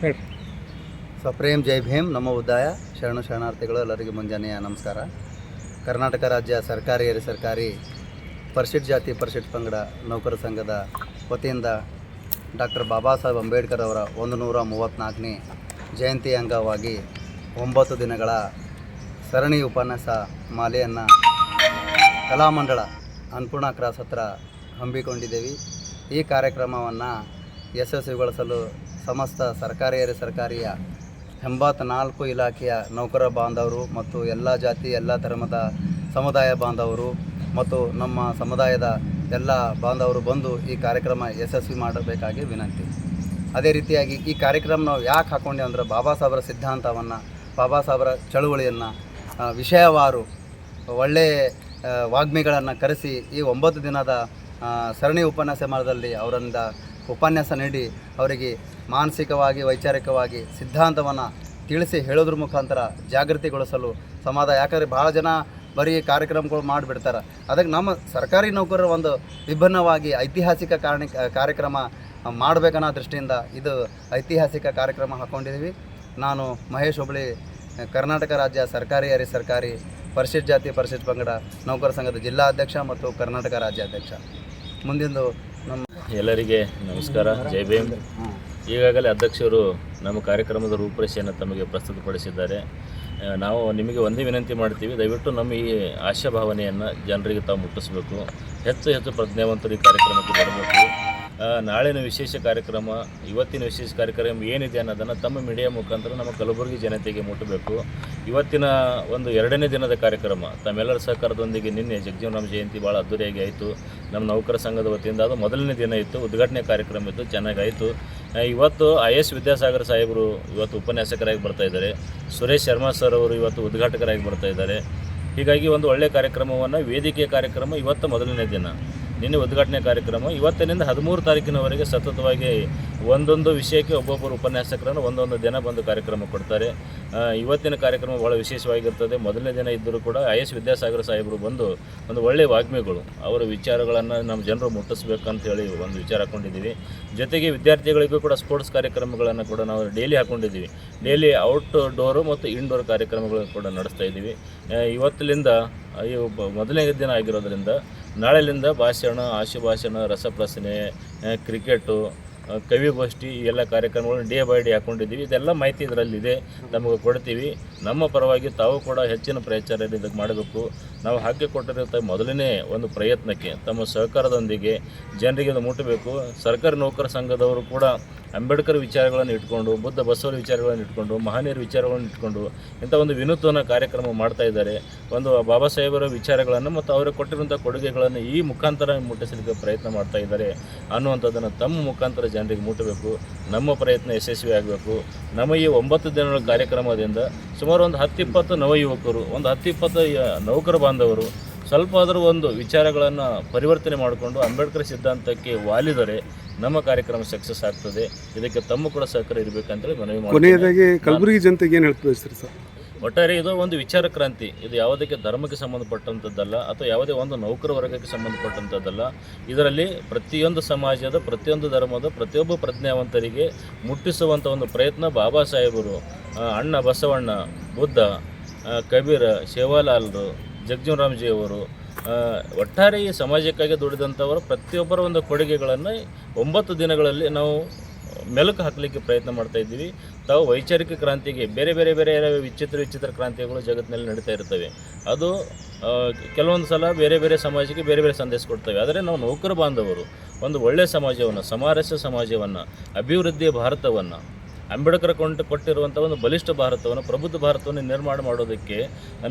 ಹೇಳಿ. ಸಪ್ರೇಮ್ ಜೈ ಭೀಮ್, ನಮ್ಮ ಉದ್ದಾಯ ಶರಣಾರ್ಥಿಗಳು ಎಲ್ಲರಿಗೂ ಮುಂಜಾನೆಯ ನಮಸ್ಕಾರ. ಕರ್ನಾಟಕ ರಾಜ್ಯ ಸರ್ಕಾರಿ ಹಿರಿಯ ಸರ್ಕಾರಿ ಪರಿಶಿಷ್ಟ ಜಾತಿ ಪರಿಶಿಷ್ಟ ಪಂಗಡ ನೌಕರ ಸಂಘದ ವತಿಯಿಂದ ಡಾಕ್ಟರ್ ಬಾಬಾ ಸಾಹೇಬ್ ಅಂಬೇಡ್ಕರ್ ಅವರ 134ನೇ ಜಯಂತಿ ಅಂಗವಾಗಿ 9 ದಿನಗಳ ಸರಣಿ ಉಪನ್ಯಾಸ ಮಾಲೆಯನ್ನು ಕಲಾಮಂಡಳ ಅನ್ನಪೂರ್ಣ ಕ್ರಾಸ್ ಹತ್ರ ಹಮ್ಮಿಕೊಂಡಿದ್ದೇವೆ. ಈ ಕಾರ್ಯಕ್ರಮವನ್ನು ಯಶಸ್ವಿಗೊಳಿಸಲು ಸಮಸ್ತ ಸರ್ಕಾರಿ ಹಿರಿಯ ಸರ್ಕಾರಿಯ 84 ಇಲಾಖೆಯ ನೌಕರ ಬಾಂಧವರು ಮತ್ತು ಎಲ್ಲ ಜಾತಿ ಎಲ್ಲ ಧರ್ಮದ ಸಮುದಾಯ ಬಾಂಧವರು ಮತ್ತು ನಮ್ಮ ಸಮುದಾಯದ ಎಲ್ಲ ಬಾಂಧವರು ಬಂದು ಈ ಕಾರ್ಯಕ್ರಮ ಯಶಸ್ವಿ ಮಾಡಬೇಕಾಗಿ ವಿನಂತಿ. ಅದೇ ರೀತಿಯಾಗಿ ಈ ಕಾರ್ಯಕ್ರಮ ನಾವು ಯಾಕೆ ಹಾಕ್ಕೊಂಡೆ ಅಂದರೆ ಬಾಬಾ ಸಾಹೇಬರ ಸಿದ್ಧಾಂತವನ್ನು, ಬಾಬಾ ಸಾಹೇಬರ ಚಳುವಳಿಯನ್ನು ವಿಷಯವಾರು ಒಳ್ಳೆಯ ವಾಗ್ಮಿಗಳನ್ನು ಕರೆಸಿ ಈ 9 ದಿನದ ಸರಣಿ ಉಪನ್ಯಾಸ ಮಾಡದಲ್ಲಿ ಅವರಿಂದ ಉಪನ್ಯಾಸ ನೀಡಿ ಅವರಿಗೆ ಮಾನಸಿಕವಾಗಿ ವೈಚಾರಿಕವಾಗಿ ಸಿದ್ಧಾಂತವನ್ನು ತಿಳಿಸಿ ಹೇಳೋದ್ರ ಮುಖಾಂತರ ಜಾಗೃತಿಗೊಳಿಸಲು ಸಮಾಜ. ಯಾಕಂದರೆ ಭಾಳ ಜನ ಬರೀ ಕಾರ್ಯಕ್ರಮಗಳು ಮಾಡಿಬಿಡ್ತಾರೆ. ಅದಕ್ಕೆ ನಮ್ಮ ಸರ್ಕಾರಿ ನೌಕರರು ಒಂದು ವಿಭಿನ್ನವಾಗಿ ಐತಿಹಾಸಿಕ ಕಾರ್ಯಕ್ರಮ ಮಾಡಬೇಕನ್ನೋ ದೃಷ್ಟಿಯಿಂದ ಇದು ಐತಿಹಾಸಿಕ ಕಾರ್ಯಕ್ರಮ ಹಾಕ್ಕೊಂಡಿದ್ದೀವಿ. ನಾನು ಮಹೇಶ್ ಹುಬ್ಳಿ, ಕರ್ನಾಟಕ ರಾಜ್ಯ ಸರ್ಕಾರಿ ಹಿರಿಯ ಸರ್ಕಾರಿ ಪರಿಶಿಷ್ಟ ಜಾತಿ ಪರಿಶಿಷ್ಟ ಪಂಗಡ ನೌಕರ ಸಂಘದ ಜಿಲ್ಲಾಧ್ಯಕ್ಷ ಮತ್ತು ಕರ್ನಾಟಕ ರಾಜ್ಯಾಧ್ಯಕ್ಷ. ಮುಂದಿಂದು ನಮ್ಮ ಎಲ್ಲರಿಗೆ ನಮಸ್ಕಾರ, ಜೈ ಭೀಮ್. ಈಗಾಗಲೇ ಅಧ್ಯಕ್ಷರು ನಮ್ಮ ಕಾರ್ಯಕ್ರಮದ ರೂಪರೇಷೆಯನ್ನು ತಮಗೆ ಪ್ರಸ್ತುತಪಡಿಸಿದ್ದಾರೆ. ನಾವು ನಿಮಗೆ ಒಂದೇ ವಿನಂತಿ ಮಾಡ್ತೀವಿ, ದಯವಿಟ್ಟು ನಮ್ಮ ಈ ಆಶಾಭಾವನೆಯನ್ನು ಜನರಿಗೆ ತಾವು ಮುಟ್ಟಿಸಬೇಕು. ಹೆಚ್ಚು ಪ್ರಜ್ಞಾವಂತರು ಈ ಕಾರ್ಯಕ್ರಮಕ್ಕೆ ಬರಬೇಕು. ನಾಳಿನ ವಿಶೇಷ ಕಾರ್ಯಕ್ರಮ, ಇವತ್ತಿನ ವಿಶೇಷ ಕಾರ್ಯಕ್ರಮ ಏನಿದೆ ಅನ್ನೋದನ್ನು ತಮ್ಮ ಮೀಡಿಯಾ ಮುಖಾಂತರ ನಮ್ಮ ಕಲಬುರಗಿ ಜನತೆಗೆ ಮುಟ್ಟಬೇಕು. ಇವತ್ತಿನ ಒಂದು 2ನೇ ದಿನದ ಕಾರ್ಯಕ್ರಮ ತಮ್ಮೆಲ್ಲರ ಸಹಕಾರದೊಂದಿಗೆ ನಿನ್ನೆ ಜಗಜೀವನರಾಮ್ ಜಯಂತಿ ಭಾಳ ಅದ್ದೂರಿಯಾಗಿ ಆಯಿತು. ನಮ್ಮ ನೌಕರ ಸಂಘದ ವತಿಯಿಂದ ಅದು ಮೊದಲನೇ ದಿನ ಇತ್ತು, ಉದ್ಘಾಟನೆ ಕಾರ್ಯಕ್ರಮ ಇತ್ತು, ಚೆನ್ನಾಗಾಯಿತು. ಇವತ್ತು IAS ವಿದ್ಯಾಸಾಗರ್ ಸಾಹೇಬರು ಇವತ್ತು ಉಪನ್ಯಾಸಕರಾಗಿ ಬರ್ತಾಯಿದ್ದಾರೆ. ಸುರೇಶ್ ಶರ್ಮಾ ಸರ್ ಅವರು ಇವತ್ತು ಉದ್ಘಾಟಕರಾಗಿ ಬರ್ತಾಯಿದ್ದಾರೆ. ಹೀಗಾಗಿ ಒಂದು ಒಳ್ಳೆಯ ಕಾರ್ಯಕ್ರಮವನ್ನು, ವೇದಿಕೆಯ ಕಾರ್ಯಕ್ರಮ ಇವತ್ತು ಮೊದಲನೇ ದಿನ, ನಿನ್ನೆ ಉದ್ಘಾಟನೆ ಕಾರ್ಯಕ್ರಮ. ಇವತ್ತಿನಿಂದ 13 ತಾರೀಕಿನವರೆಗೆ ಸತತವಾಗಿ ಒಂದೊಂದು ವಿಷಯಕ್ಕೆ ಒಬ್ಬೊಬ್ಬರು ಉಪನ್ಯಾಸಕರನ್ನು ಒಂದೊಂದು ದಿನ ಬಂದು ಕಾರ್ಯಕ್ರಮ ಕೊಡ್ತಾರೆ. ಇವತ್ತಿನ ಕಾರ್ಯಕ್ರಮ ಭಾಳ ವಿಶೇಷವಾಗಿರ್ತದೆ. ಮೊದಲನೇ ದಿನ ಇದ್ದರೂ ಕೂಡ IAS ವಿದ್ಯಾಸಾಗರ್ ಸಾಹೇಬರು ಬಂದು ಒಂದು ಒಳ್ಳೆಯ ವಾಗ್ಮಿಗಳು, ಅವರ ವಿಚಾರಗಳನ್ನು ನಮ್ಮ ಜನರು ಮುಟ್ಟಿಸ್ಬೇಕಂತ ಹೇಳಿ ಒಂದು ವಿಚಾರ ಹಾಕ್ಕೊಂಡಿದ್ದೀವಿ. ಜೊತೆಗೆ ವಿದ್ಯಾರ್ಥಿಗಳಿಗೂ ಕೂಡ ಸ್ಪೋರ್ಟ್ಸ್ ಕಾರ್ಯಕ್ರಮಗಳನ್ನು ಕೂಡ ನಾವು ಡೈಲಿ ಹಾಕ್ಕೊಂಡಿದ್ದೀವಿ. ಡೈಲಿ ಔಟ್ಡೋರು ಮತ್ತು ಇಂಡೋರ್ ಕಾರ್ಯಕ್ರಮಗಳನ್ನು ಕೂಡ ನಡೆಸ್ತಾ ಇದ್ದೀವಿ. ಇವತ್ತಿನಿಂದ ಮೊದಲನೇ ದಿನ ಆಗಿರೋದ್ರಿಂದ ನಾಳೆಯಿಂದ ಭಾಷಣ, ಆಶುಭಾಷಣ, ರಸಪ್ರಶ್ನೆ, ಕ್ರಿಕೆಟು, ಕವಿಗೋಷ್ಠಿ ಈ ಎಲ್ಲ ಕಾರ್ಯಕ್ರಮಗಳನ್ನು ಡೇ ಬೈ ಡೇ ಹಾಕ್ಕೊಂಡಿದ್ದೀವಿ. ಇದೆಲ್ಲ ಮಾಹಿತಿ ಇದರಲ್ಲಿದೆ, ನಮಗೆ ಕೊಡ್ತೀವಿ. ನಮ್ಮ ಪರವಾಗಿ ತಾವು ಕೂಡ ಹೆಚ್ಚಿನ ಪ್ರಚಾರ ಇದಕ್ಕೆ ಮಾಡಬೇಕು. ನಾವು ಹಾಕಿಕೊಟ್ಟಿರೋ ಮೊದಲನೇ ಒಂದು ಪ್ರಯತ್ನಕ್ಕೆ ತಮ್ಮ ಸಹಕಾರದೊಂದಿಗೆ ಜನರಿಗೆ ಅದು ಮುಟ್ಟಬೇಕು. ಸರ್ಕಾರಿ ನೌಕರ ಸಂಘದವರು ಕೂಡ ಅಂಬೇಡ್ಕರ್ ವಿಚಾರಗಳನ್ನು ಇಟ್ಕೊಂಡು, ಬುದ್ಧ ಬಸವರ ವಿಚಾರಗಳನ್ನು ಇಟ್ಕೊಂಡು, ಮಹನೀಯರ ವಿಚಾರಗಳನ್ನು ಇಟ್ಕೊಂಡು ಇಂಥ ಒಂದು ವಿನೂತನ ಕಾರ್ಯಕ್ರಮ ಮಾಡ್ತಾ ಇದ್ದಾರೆ. ಒಂದು ಬಾಬಾ ಸಾಹೇಬರ ವಿಚಾರಗಳನ್ನು ಮತ್ತು ಅವರು ಕೊಟ್ಟಿರುವಂಥ ಕೊಡುಗೆಗಳನ್ನು ಈ ಮುಖಾಂತರ ಮುಟ್ಟಿಸಲಿಕ್ಕೆ ಪ್ರಯತ್ನ ಮಾಡ್ತಾ ಇದ್ದಾರೆ ಅನ್ನುವಂಥದ್ದನ್ನು ತಮ್ಮ ಮುಖಾಂತರ ಜನರಿಗೆ ಮುಟ್ಟಬೇಕು. ನಮ್ಮ ಪ್ರಯತ್ನ ಯಶಸ್ವಿ ಆಗಬೇಕು. ನಮ್ಮ ಈ 9 ದಿನಗಳ ಕಾರ್ಯಕ್ರಮದಿಂದ ಸುಮಾರು ಒಂದು 10-20 ನವ ಯುವಕರು, ಒಂದು 10-20 ನೌಕರ ಬಾಂಧವರು ಸ್ವಲ್ಪ ಆದರೂ ಒಂದು ವಿಚಾರಗಳನ್ನು ಪರಿವರ್ತನೆ ಮಾಡಿಕೊಂಡು ಅಂಬೇಡ್ಕರ್ ಸಿದ್ಧಾಂತಕ್ಕೆ ವಾಲಿದರೆ ನಮ್ಮ ಕಾರ್ಯಕ್ರಮ ಸಕ್ಸಸ್ ಆಗ್ತದೆ. ಇದಕ್ಕೆ ತಮ್ಮ ಕೂಡ ಸಹಕಾರ ಇರಬೇಕಂತೇಳಿ ಮನವಿ ಮಾಡಿ. ಕೊನೆಯದಾಗಿ ಕಲಬುರಗಿ ಜನತೆಗೆ ಏನು ಹೇಳ್ತೀವಿ ಸರ್? ಒಟ್ಟಾರೆ ಇದು ಒಂದು ವಿಚಾರ ಕ್ರಾಂತಿ. ಇದು ಯಾವುದಕ್ಕೆ ಧರ್ಮಕ್ಕೆ ಸಂಬಂಧಪಟ್ಟಂಥದ್ದಲ್ಲ ಅಥವಾ ಯಾವುದೇ ಒಂದು ನೌಕರ ವರ್ಗಕ್ಕೆ ಸಂಬಂಧಪಟ್ಟಂಥದ್ದಲ್ಲ. ಇದರಲ್ಲಿ ಪ್ರತಿಯೊಂದು ಸಮಾಜದ, ಪ್ರತಿಯೊಂದು ಧರ್ಮದ, ಪ್ರತಿಯೊಬ್ಬ ಪ್ರಜ್ಞಾವಂತರಿಗೆ ಮುಟ್ಟಿಸುವಂಥ ಒಂದು ಪ್ರಯತ್ನ ಬಾಬಾ ಸಾಹೇಬರು, ಅಣ್ಣ ಬಸವಣ್ಣ, ಬುದ್ಧ, ಕಬೀರ, ಸೇವಾಲಾಲ್ರು, ಜಗಜೀವನರಾಮ್ ಜಿ ಅವರು, ಒಟ್ಟಾರೆ ಈ ಸಮಾಜಕ್ಕಾಗಿ ದುಡಿದಂಥವರ ಪ್ರತಿಯೊಬ್ಬರ ಒಂದು ಕೊಡುಗೆಗಳನ್ನು 9 ದಿನಗಳಲ್ಲಿ ನಾವು ಮೆಲುಕು ಹಾಕಲಿಕ್ಕೆ ಪ್ರಯತ್ನ ಮಾಡ್ತಾ ಇದ್ದೀವಿ. ತಾವು ವೈಚಾರಿಕ ಕ್ರಾಂತಿಗೆ ಬೇರೆ ವಿಚಿತ್ರ ಕ್ರಾಂತಿಗಳು ಜಗತ್ತಿನಲ್ಲಿ ನಡೀತಾ ಇರ್ತವೆ. ಅದು ಕೆಲವೊಂದು ಸಲ ಬೇರೆ ಸಮಾಜಕ್ಕೆ ಬೇರೆ ಸಂದೇಶ ಕೊಡ್ತವೆ. ಆದರೆ ನಾವು ನೌಕರ ಬಾಂಧವರು ಒಂದು ಒಳ್ಳೆಯ ಸಮಾಜವನ್ನು, ಸಮಾರಸ್ಯ ಸಮಾಜವನ್ನು, ಅಭಿವೃದ್ಧಿಯ ಭಾರತವನ್ನು, ಅಂಬೇಡ್ಕರ್ ಕೊಟ್ಟಿರುವಂಥ ಒಂದು ಬಲಿಷ್ಠ ಭಾರತವನ್ನು, ಪ್ರಬುದ್ಧ ಭಾರತವನ್ನು ನಿರ್ಮಾಣ ಮಾಡೋದಕ್ಕೆ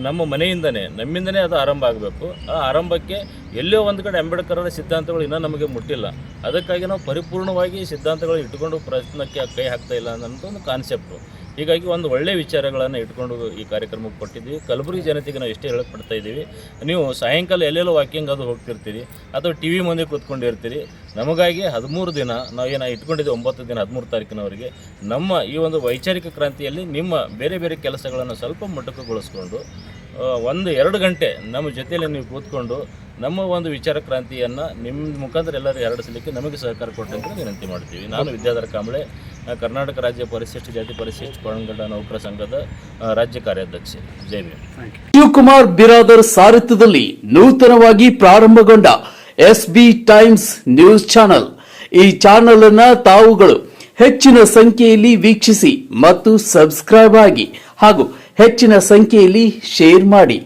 ನಮ್ಮ ಮನೆಯಿಂದನೇ, ನಮ್ಮಿಂದನೇ ಅದು ಆರಂಭ ಆಗಬೇಕು. ಆ ಆರಂಭಕ್ಕೆ ಎಲ್ಲೋ ಒಂದು ಕಡೆ ಅಂಬೇಡ್ಕರರ ಸಿದ್ಧಾಂತಗಳು ಇನ್ನೂ ನಮಗೆ ಮುಟ್ಟಿಲ್ಲ. ಅದಕ್ಕಾಗಿ ನಾವು ಪರಿಪೂರ್ಣವಾಗಿ ಸಿದ್ಧಾಂತಗಳು ಇಟ್ಕೊಂಡು ಪ್ರಯತ್ನಕ್ಕೆ ಕೈ ಹಾಕ್ತಾ ಇಲ್ಲ ಅನ್ನೋಂಥ ಒಂದು ಕಾನ್ಸೆಪ್ಟು. ಹೀಗಾಗಿ ಒಂದು ಒಳ್ಳೆಯ ವಿಚಾರಗಳನ್ನು ಇಟ್ಕೊಂಡು ಈ ಕಾರ್ಯಕ್ರಮಕ್ಕೆ ಕೊಟ್ಟಿದ್ದೀವಿ. ಕಲಬುರಗಿ ಜನತೆಗೆ ನಾವು ಎಷ್ಟೇ ಹೇಳಕ್ಕೆ ಇದ್ದೀವಿ, ನೀವು ಸಾಯಂಕಾಲ ಎಲ್ಲೆಲ್ಲೋ ವಾಕಿಂಗ್ ಅದು ಹೋಗ್ತಿರ್ತೀರಿ ಅಥವಾ TV ಮುಂದೆ ಕೂತ್ಕೊಂಡಿರ್ತೀರಿ. ನಮಗಾಗಿ 13 ದಿನ ನಾವೇನು ಇಟ್ಕೊಂಡಿದ್ದೀವಿ, 9 ದಿನ 13 ತಾರೀಕಿನವರೆಗೆ ನಮ್ಮ ಈ ಒಂದು ವೈಚಾರಿಕ ಕ್ರಾಂತಿಯಲ್ಲಿ ನಿಮ್ಮ ಬೇರೆ ಕೆಲಸಗಳನ್ನು ಸ್ವಲ್ಪ ಮೊಟಕುಗೊಳಿಸ್ಕೊಂಡು 2 ಗಂಟೆ ನಮ್ಮ ಜೊತೆಯಲ್ಲಿ ನೀವು ಕೂತ್ಕೊಂಡು ನಮ್ಮ ಒಂದು ವಿಚಾರ ಕ್ರಾಂತಿಯನ್ನು ನಿಮ್ಮ ಮುಖಾಂತರ ಎಲ್ಲರೂ ಹರಡಿಸಲಿಕ್ಕೆ ನಮಗೆ ಸಹಕಾರ ಕೊಟ್ಟಂತ ವಿನಂತಿ ಮಾಡ್ತೀವಿ. ನಾನು ವಿದ್ಯಾಧರ ಕಾಂಬಳೆ, ಕರ್ನಾಟಕ ರಾಜ್ಯ ಪರಿಶಿಷ್ಟ ಜಾತಿ ಪರಿಶಿಷ್ಟ ಪಂಗಡ ನೌಕರ ಸಂಘದ ರಾಜ್ಯ ಕಾರ್ಯಾಧ್ಯಕ್ಷ. ಜೈ ಭೀಮ್. ಶಿವಕುಮಾರ್ ಬಿರಾದರ್ ಸಾರಥ್ಯದಲ್ಲಿ ನೂತನವಾಗಿ ಪ್ರಾರಂಭಗೊಂಡ SB ಟೈಮ್ಸ್ ನ್ಯೂಸ್ ಚಾನೆಲ್. ಈ ಚಾನೆಲ್ ಅನ್ನು ತಾವುಗಳು ಹೆಚ್ಚಿನ ಸಂಖ್ಯೆಯಲ್ಲಿ ವೀಕ್ಷಿಸಿ ಮತ್ತು ಸಬ್ಸ್ಕ್ರೈಬ್ ಆಗಿ ಹಾಗೂ ಹೆಚ್ಚಿನ ಸಂಖ್ಯೆಯಲ್ಲಿ ಶೇರ್ ಮಾಡಿ.